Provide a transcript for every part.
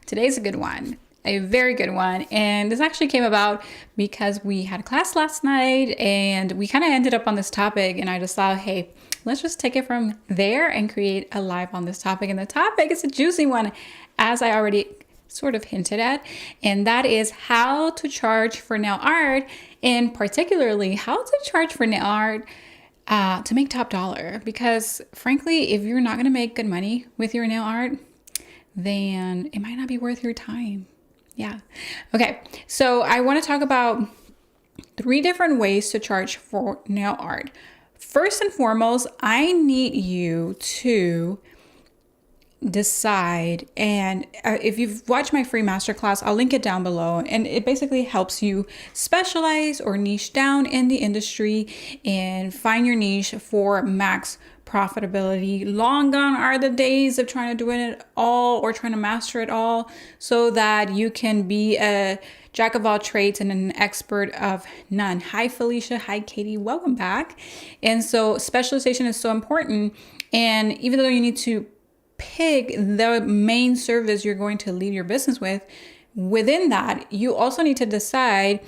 Today's a good one, a very good one. And this actually came about because we had class last night and we kind of ended up on this topic. And I just thought, hey, let's just take it from there and create a live on this topic. And the topic is a juicy one, as I already sort of hinted at, and that is how to charge for nail art, and particularly how to charge for nail art to make top dollar. Because frankly, if you're not going to make good money with your nail art, then it might not be worth your time. Yeah. Okay. So I want to talk about 3 different ways to charge for nail art. First and foremost, I need you to decide, and if you've watched my free masterclass, I'll link it down below, and it basically helps you specialize or niche down in the industry and find your niche for max profitability. Long gone are the days of trying to do it all or trying to master it all, so that you can be a jack of all trades and an expert of none. Hi Felicia, hi Katie, welcome back. And so specialization is so important, and even though you need to pick the main service you're going to lead your business with, within that, you also need to decide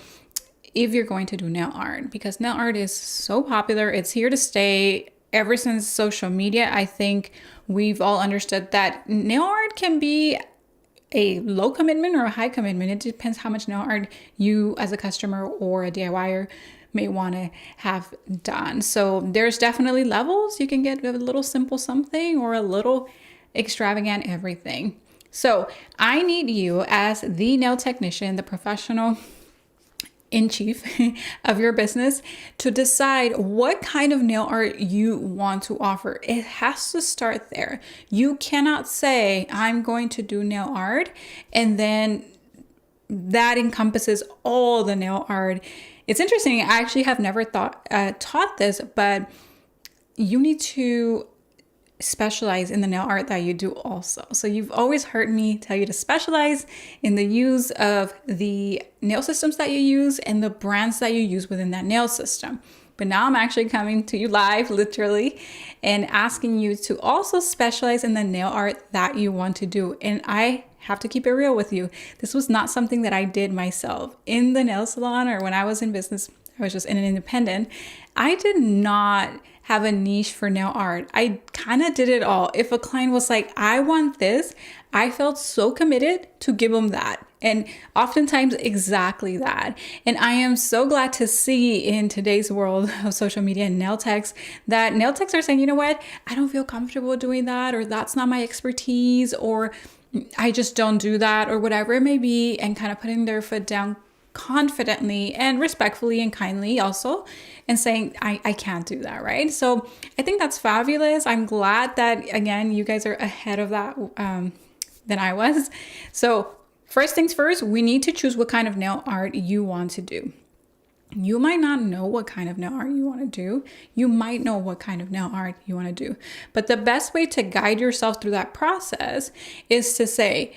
if you're going to do nail art, because nail art is so popular. It's here to stay. Ever since social media, I think we've all understood that nail art can be a low commitment or a high commitment. It depends how much nail art you as a customer or a DIYer may want to have done. So there's definitely levels. You can get a little simple something or a little extravagant everything. So I need you as the nail technician, the professional in chief of your business, to decide what kind of nail art you want to offer. It has to start there. You cannot say, I'm going to do nail art, and then that encompasses all the nail art. It's interesting. I actually have never taught this, but you need to specialize in the nail art that you do also. So you've always heard me tell you to specialize in the use of the nail systems that you use and the brands that you use within that nail system. But now I'm actually coming to you live, literally, and asking you to also specialize in the nail art that you want to do. And I have to keep it real with you. This was not something that I did myself in the nail salon or when I was in business. I was just an independent. I did not have a niche for nail art. I kind of did it all. If a client was like, I want this, I felt so committed to give them that. And oftentimes exactly that. And I am so glad to see in today's world of social media and nail techs that nail techs are saying, you know what, I don't feel comfortable doing that, or that's not my expertise, or I just don't do that, or whatever it may be, and kind of putting their foot down confidently and respectfully and kindly also, and saying, I can't do that, right? So I think that's fabulous. I'm glad that, again, you guys are ahead of that than I was. So first things first, we need to choose what kind of nail art you want to do. You might not know what kind of nail art you want to do. You might know what kind of nail art you want to do. But the best way to guide yourself through that process is to say,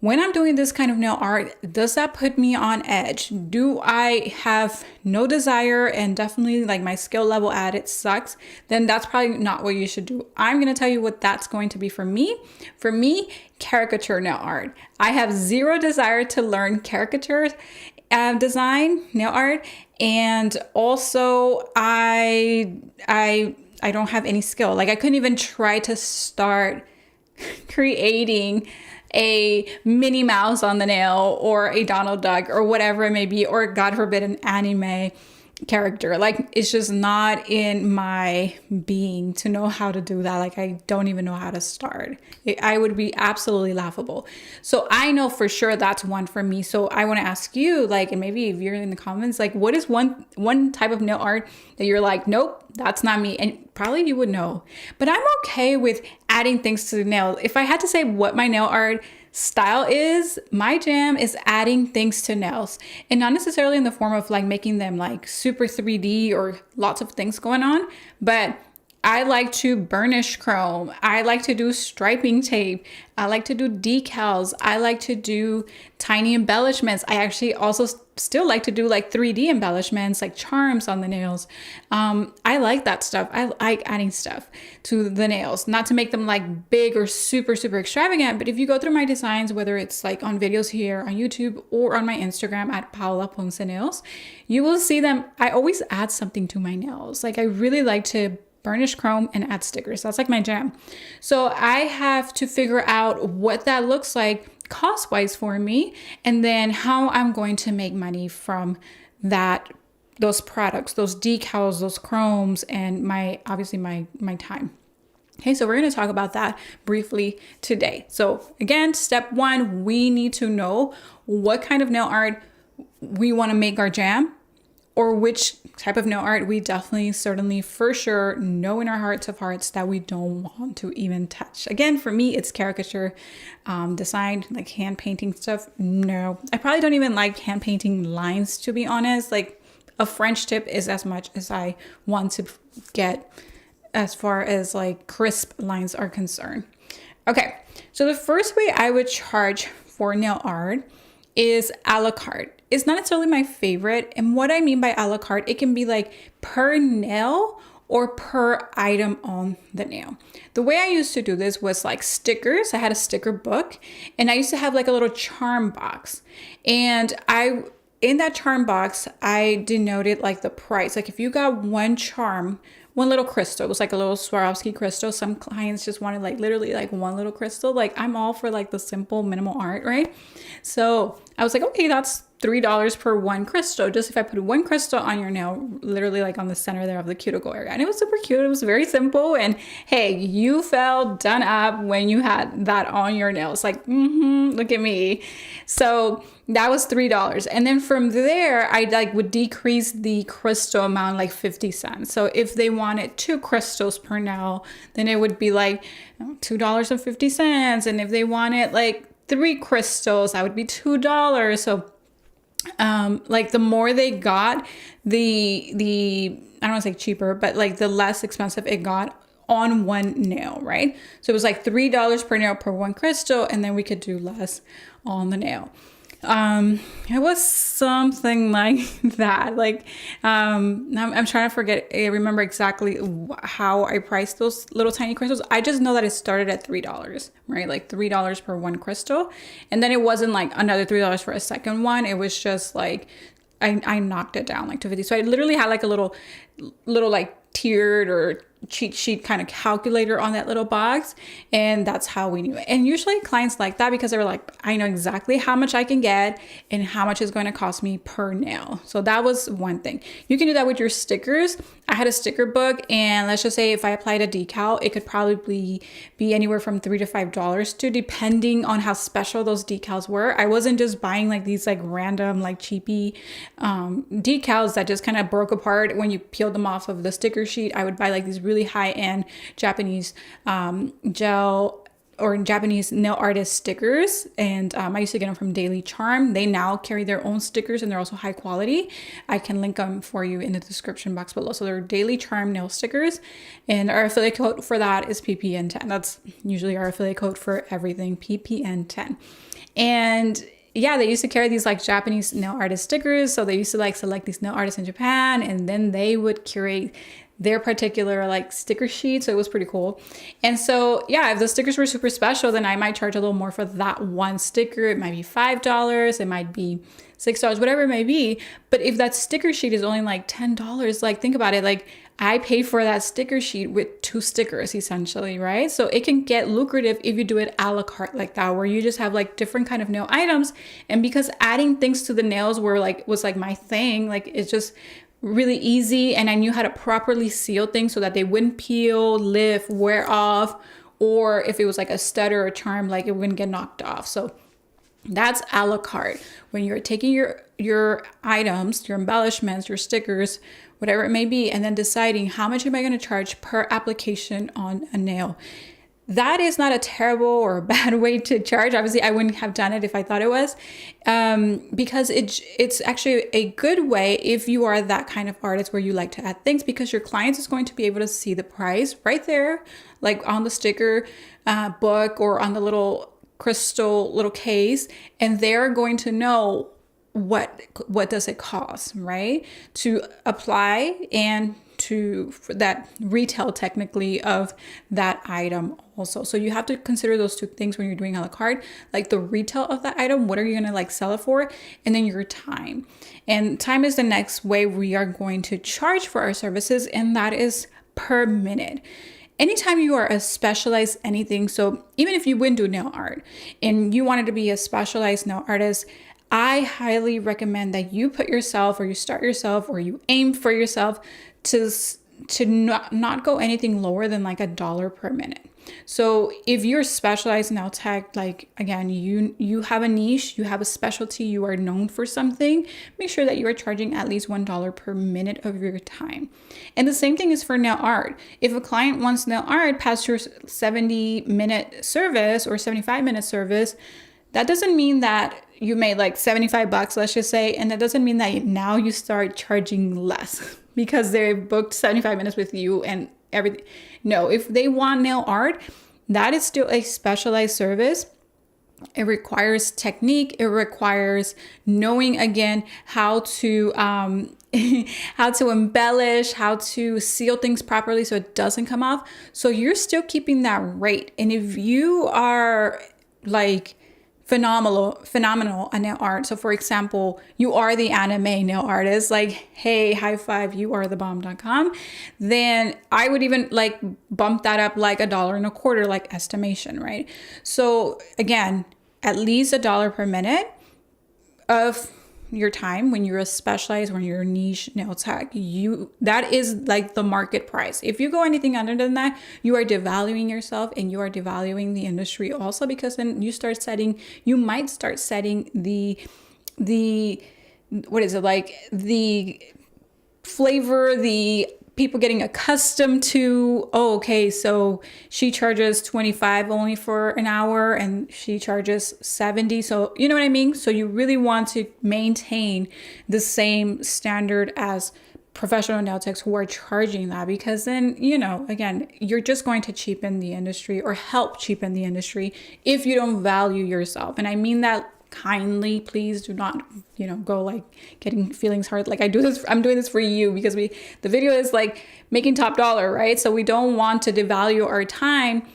when I'm doing this kind of nail art, does that put me on edge? Do I have no desire and definitely like my skill level at it sucks? Then that's probably not what you should do. I'm going to tell you what that's going to be for me. For me, caricature nail art. I have zero desire to learn caricature design, nail art. And also I don't have any skill. Like I couldn't even try to start creating a Minnie Mouse on the nail or a Donald Duck or whatever it may be, or God forbid, an anime character. Like it's just not in my being to know how to do that. Like I don't even know how to start. I would be absolutely laughable. So I know for sure that's one for me. So I want to ask you, like, and maybe if you're in the comments, like what is one type of nail art that you're like, nope, that's not me? And probably you would know, but I'm okay with adding things to the nail. If I had to say what my nail art style is, my jam is adding things to nails, and not necessarily in the form of like making them like super 3D or lots of things going on, but I like to burnish chrome. I like to do striping tape. I like to do decals. I like to do tiny embellishments. I actually also still like to do like 3D embellishments, like charms on the nails. I like that stuff. I like adding stuff to the nails, not to make them like big or super, super extravagant. But if you go through my designs, whether it's like on videos here on YouTube or on my Instagram at Paula Ponce Nails, you will see them. I always add something to my nails. Like I really like to burnish chrome and add stickers. That's like my jam. So I have to figure out what that looks like cost-wise for me, and then how I'm going to make money from that, those products, those decals, those chromes, and obviously my time. Okay, so we're going to talk about that briefly today. So again, step one, we need to know what kind of nail art we want to make our jam, or which type of nail art we definitely, certainly, for sure know in our hearts of hearts that we don't want to even touch. Again, for me, it's caricature design, like hand painting stuff. No, I probably don't even like hand painting lines, to be honest. Like a French tip is as much as I want to get as far as like crisp lines are concerned. Okay, so the first way I would charge for nail art is a la carte. It's not necessarily my favorite. And what I mean by a la carte, it can be like per nail or per item on the nail. The way I used to do this was like stickers. I had a sticker book, and I used to have like a little charm box. And in that charm box, I denoted like the price. Like if you got one charm, one little crystal, it was like a little Swarovski crystal. Some clients just wanted like literally like one little crystal. Like I'm all for like the simple minimal art, right? So I was like, okay, that's $3 per one crystal. Just if I put one crystal on your nail, literally like on the center there of the cuticle area. And it was super cute. It was very simple. And hey, you felt done up when you had that on your nails. Like, look at me. So that was $3. And then from there, I like would decrease the crystal amount like 50 cents. So if they wanted 2 crystals per nail, then it would be like $2.50. And if they wanted like 3 crystals, that would be $2. So like the more they got, the I don't want to say cheaper, but like the less expensive it got on one nail, right? So it was like $3 per nail per one crystal, and then we could do less on the nail. It was something like that. Like, I'm trying to forget. I remember exactly how I priced those little tiny crystals. I just know that it started at $3, right? Like $3 per one crystal. And then it wasn't like another $3 for a second one. It was just like, I knocked it down like to 50. So I literally had like a little like tiered or cheat sheet kind of calculator on that little box, and that's how we knew it. And usually clients like that because they were like, I know exactly how much I can get and how much it's going to cost me per nail. So that was one thing. You can do that with your stickers. I had a sticker book, and let's just say if I applied a decal, it could probably be anywhere from $3 to $5 to, depending on how special those decals were. I wasn't just buying like these like random like cheapy decals that just kind of broke apart when you peeled them off of the sticker sheet. I would buy like these really high-end Japanese gel or Japanese nail artist stickers, and I used to get them from Daily Charme. They now carry their own stickers, and they're also high quality. I can link them for you in the description box below. So they're Daily Charme nail stickers, and our affiliate code for that is PPN10. That's usually our affiliate code for everything, PPN10. And yeah, they used to carry these like Japanese nail artist stickers. So they used to like select these nail artists in Japan, and then they would curate their particular like sticker sheet. So it was pretty cool. And so yeah, if the stickers were super special, then I might charge a little more for that one sticker. It might be $5, it might be $6, whatever it may be. But if that sticker sheet is only like $10, like think about it, like I pay for that sticker sheet with 2 stickers essentially, right? So it can get lucrative if you do it a la carte like that, where you just have like different kind of nail items. And because adding things to the nails was like my thing, like it's just really easy, and I knew how to properly seal things so that they wouldn't peel, lift, wear off, or if it was like a stud or a charm, like it wouldn't get knocked off. So that's a la carte. When you're taking your items, your embellishments, your stickers, whatever it may be, and then deciding how much am I going to charge per application on a nail. that is not a terrible or a bad way to charge. Obviously, I wouldn't have done it if I thought it was, because it's actually a good way if you are that kind of artist where you like to add things, because your clients is going to be able to see the price right there, like on the sticker book or on the little crystal little case, and they're going to know what does it cost, right, to apply and to for that retail technically of that item also. So you have to consider those two things when you're doing a la carte, like the retail of that item, what are you going to like sell it for, and then your time. And time is the next way we are going to charge for our services, and that is per minute. Anytime you are a specialized anything, so even if you wouldn't do nail art and you wanted to be a specialized nail artist, I highly recommend that you put yourself, or you start yourself, or you aim for yourself to not go anything lower than like $1 per minute. So if you're specialized nail tech, like again, you have a niche, you have a specialty, you are known for something, make sure that you are charging at least $1 per minute of your time. And the same thing is for nail art. If a client wants nail art past your 70-minute service or 75-minute service, that doesn't mean that you made like $75, let's just say, and that doesn't mean that now you start charging less because they booked 75 minutes with you and everything. No, if they want nail art, that is still a specialized service. It requires technique. It requires knowing again how to how to embellish, how to seal things properly so it doesn't come off. So you're still keeping that rate. And if you are like phenomenal at nail art. So for example, you are the anime nail artist, like, hey, high five, you are the bomb.com. Then I would even like bump that up like $1.25, like estimation, right? So again, at least $1 per minute of your time when you're a specialized, when you're a niche nail tech, that is like the market price. If you go anything other than that, you are devaluing yourself and you are devaluing the industry also, because then you might start setting the what is it, like the flavor, the people getting accustomed to, oh, okay, so she charges 25 only for an hour and she charges 70. So you know what I mean? So you really want to maintain the same standard as professional nail techs who are charging that, because then, you know, again, you're just going to cheapen the industry or help cheapen the industry if you don't value yourself. And I mean that kindly. Please do not, go like getting feelings hurt. Like I'm doing this for you because the video is like making top dollar, right? So we don't want to devalue our time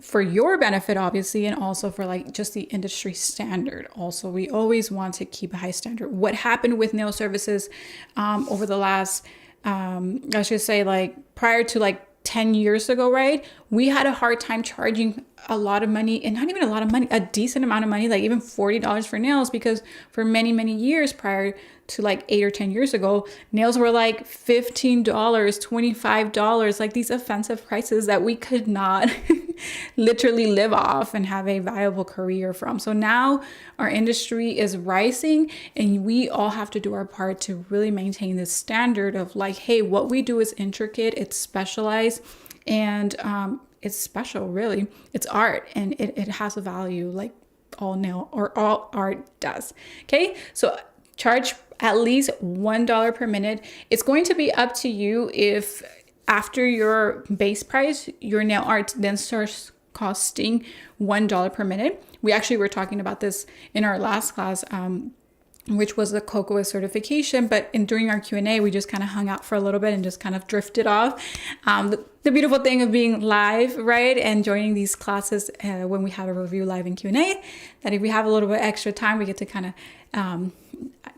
for your benefit, obviously, and also for like just the industry standard. Also, we always want to keep a high standard. What happened with nail services over the last, I should say, like prior to like 10 years ago, right? We had a hard time charging a lot of money, and not even a lot of money, a decent amount of money, like even $40 for nails, because for many, many years prior to like 8 or 10 years ago, nails were like $15, $25, like these offensive prices that we could not literally live off and have a viable career from. So now our industry is rising, and we all have to do our part to really maintain this standard of like, hey, what we do is intricate, it's specialized, and it's special, really. It's art, and it has a value like all nail or all art does. Okay, so charge at least $1 per minute. It's going to be up to you if after your base price, your nail art then starts costing $1 per minute. We actually were talking about this in our last class, which was the COCOA certification. But during our Q&A, we just kind of hung out for a little bit and just kind of drifted off. The beautiful thing of being live, right, and joining these classes when we have a review live and Q&A, that if we have a little bit extra time, we get to kind of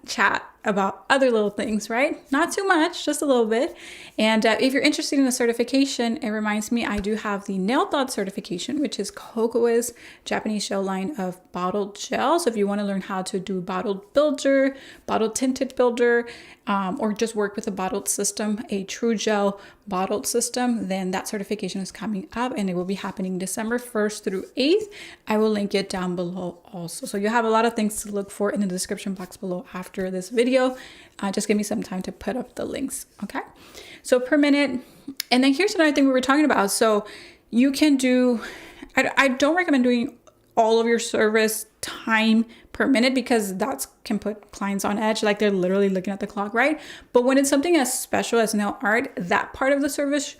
chat about other little things, right? Not too much, just a little bit. And if you're interested in the certification, it reminds me, I do have the Nail Thought certification, which is COCOA's Japanese gel line of bottled gel. So if you want to learn how to do bottled builder, bottled tinted builder, or just work with a bottled system, a true gel bottled system, then that certification is coming up, and it will be happening December 1st through 8th. I will link it down below also. So you have a lot of things to look for in the description box below after this video. Just give me some time to put up the links. Okay. So per minute. And then here's another thing we were talking about. So you can do I don't recommend doing all of your service time per minute because that can put clients on edge. Like they're literally looking at the clock, right? But when it's something as special as nail art, that part of the service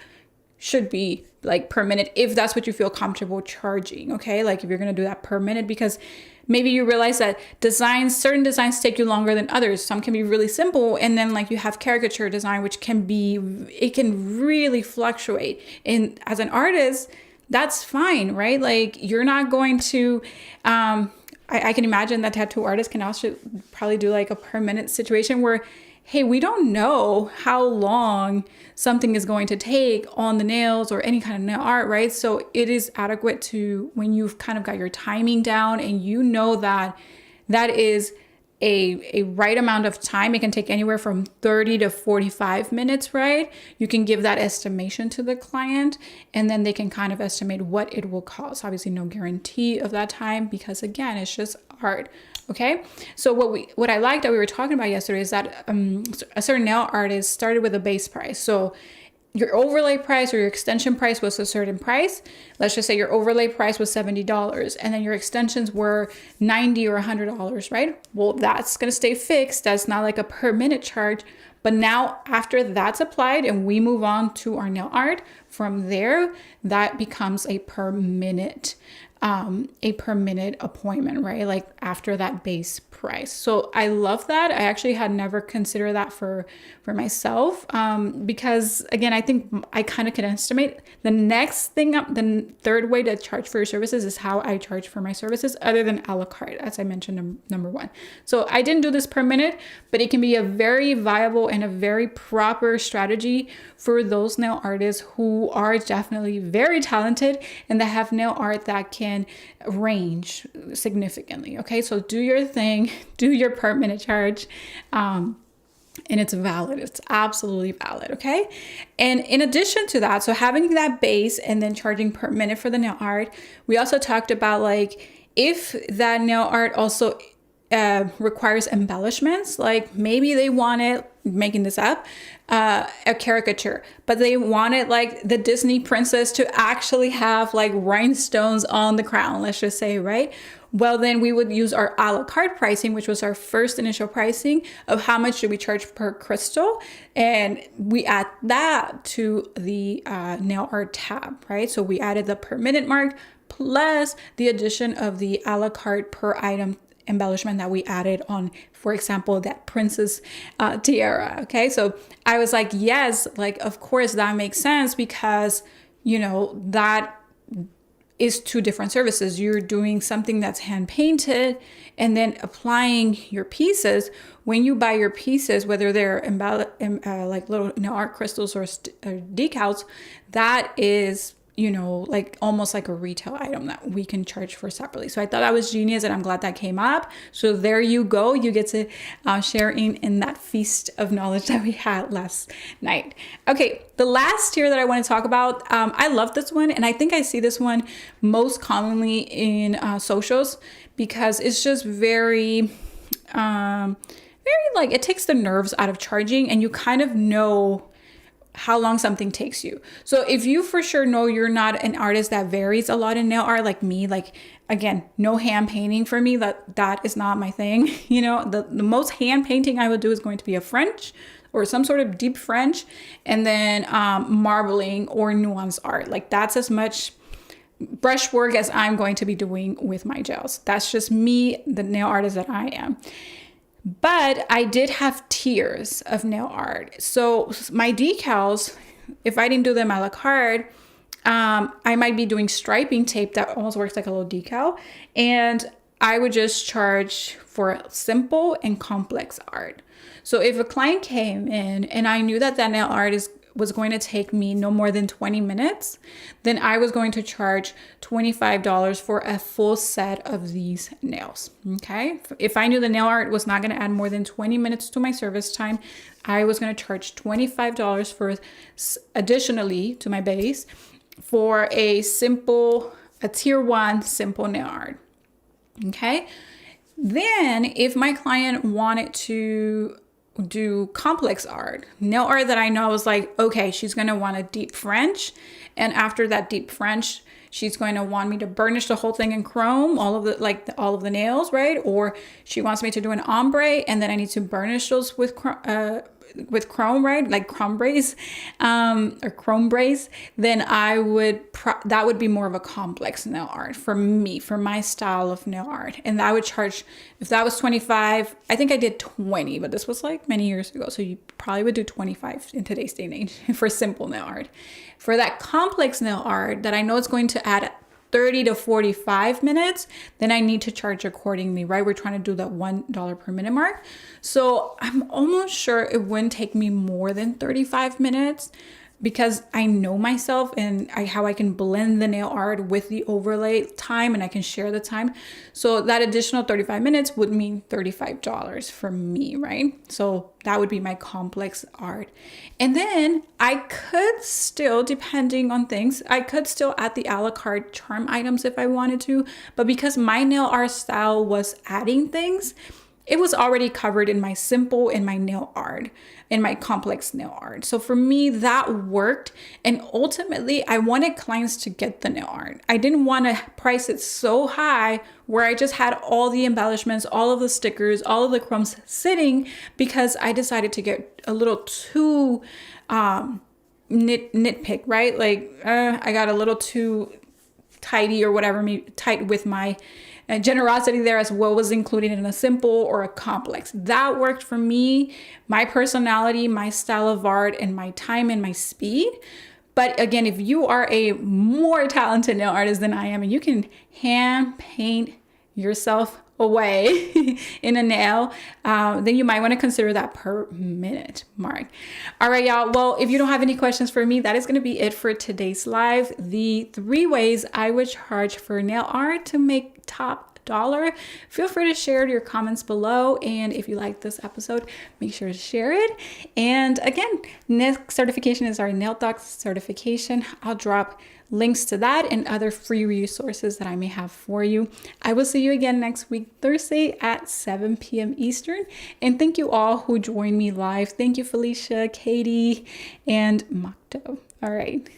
should be like per minute if that's what you feel comfortable charging. Okay, like if you're gonna do that per minute, because maybe you realize that certain designs take you longer than others. Some can be really simple, and then like you have caricature design, which can really fluctuate. And as an artist, that's fine, right? Like you're not going to I can imagine that tattoo artists can also probably do like a per minute situation where, hey, we don't know how long something is going to take on the nails or any kind of nail art, right? So it is adequate to when you've kind of got your timing down and you know that that is a right amount of time. It can take anywhere from 30 to 45 minutes, right? You can give that estimation to the client and then they can kind of estimate what it will cost. Obviously, no guarantee of that time because again, it's just art. Okay. So what I liked that we were talking about yesterday is that a certain nail artist started with a base price. So your overlay price or your extension price was a certain price. Let's just say your overlay price was $70 and then your extensions were $90 or $100, right? Well, that's going to stay fixed. That's not like a per minute charge. But now after that's applied and we move on to our nail art, from there, that becomes a per minute appointment, right? Like after that base price. So I love that. I actually had never considered that for myself because again, I think I kind of can estimate the next thing up. The third way to charge for your services is how I charge for my services other than a la carte, as I mentioned, number one. So I didn't do this per minute, but it can be a very viable and a very proper strategy for those nail artists who are definitely very talented and that have nail art that can range significantly. Okay, so do your thing, do your per minute charge. And it's valid. It's absolutely valid. Okay. And in addition to that, so having that base and then charging per minute for the nail art, we also talked about like if that nail art also requires embellishments, like maybe they want it, making this up, a caricature, but they wanted like the Disney princess to actually have like rhinestones on the crown, let's just say, right? Well, then we would use our a la carte pricing, which was our first initial pricing of how much should we charge per crystal. And we add that to the nail art tab, right? So we added the per minute mark plus the addition of the a la carte per item embellishment that we added on, for example, that princess tiara. Okay, so I was like, yes, like of course that makes sense because you know that is two different services. You're doing something that's hand painted and then applying your pieces. When you buy your pieces, whether they're like little nail art crystals or decals, that is, you know, like almost like a retail item that we can charge for separately. So I thought that was genius and I'm glad that came up. So there you go. You get to share in that feast of knowledge that we had last night. Okay, the last tier that I want to talk about, I love this one. And I think I see this one most commonly in socials because it's just very like it takes the nerves out of charging and you kind of know how long something takes you. So if you for sure know you're not an artist that varies a lot in nail art like me, like again, no hand painting for me, that is not my thing. You know, the most hand painting I would do is going to be a French or some sort of deep French and then marbling or nuance art. Like that's as much brushwork as I'm going to be doing with my gels. That's just me, the nail artist that I am. But I did have tiers of nail art. So my decals, if I didn't do them a la carte, I might be doing striping tape that almost works like a little decal. And I would just charge for simple and complex art. So if a client came in and I knew that nail art was going to take me no more than 20 minutes, then I was going to charge $25 for a full set of these nails, okay? If I knew the nail art was not gonna add more than 20 minutes to my service time, I was gonna charge $25 for additionally to my base for a tier 1 simple nail art, okay? Then if my client wanted to do complex art, nail art that I know is like, okay, she's going to want a deep French. And after that deep French, she's going to want me to burnish the whole thing in chrome, all of the nails, right? Or she wants me to do an ombre and then I need to burnish those with chrome, right? Like chrome brace, or chrome brace, then that would be more of a complex nail art for me, for my style of nail art. And I would charge, if that was 25, I think I did 20, but this was like many years ago. So you probably would do 25 in today's day and age for simple nail art. For that complex nail art that I know it's going to add 30 to 45 minutes, then I need to charge accordingly, right? We're trying to do that $1 per minute mark. So I'm almost sure it wouldn't take me more than 35 minutes because I know myself and how I can blend the nail art with the overlay time, and I can share the time. So that additional 35 minutes would mean $35 for me, right? So that would be my complex art. And then I could still, depending on things, I could still add the a la carte charm items if I wanted to. But because my nail art style was adding things, it was already covered in my simple and my nail art, in my complex nail art. So for me, that worked. And ultimately, I wanted clients to get the nail art. I didn't want to price it so high where I just had all the embellishments, all of the stickers, all of the crumbs sitting, because I decided to get a little too nitpick, right? Like I got a little too tidy or whatever, tight with my generosity there as what was included in a simple or a complex. That worked for me, my personality, my style of art, and my time and my speed. But again, if you are a more talented nail artist than I am, and you can hand paint yourself away in a nail, then you might want to consider that per minute mark. All right, y'all. Well, if you don't have any questions for me, that is going to be it for today's live. The 3 ways I would charge for nail art to make top dollar. Feel free to share your comments below. And if you like this episode, make sure to share it. And again, next certification is our Nail Docs certification. I'll drop links to that and other free resources that I may have for you. I will see you again next week, Thursday at 7 p.m. Eastern. And thank you all who joined me live. Thank you, Felicia, Katie, and Makto. All right.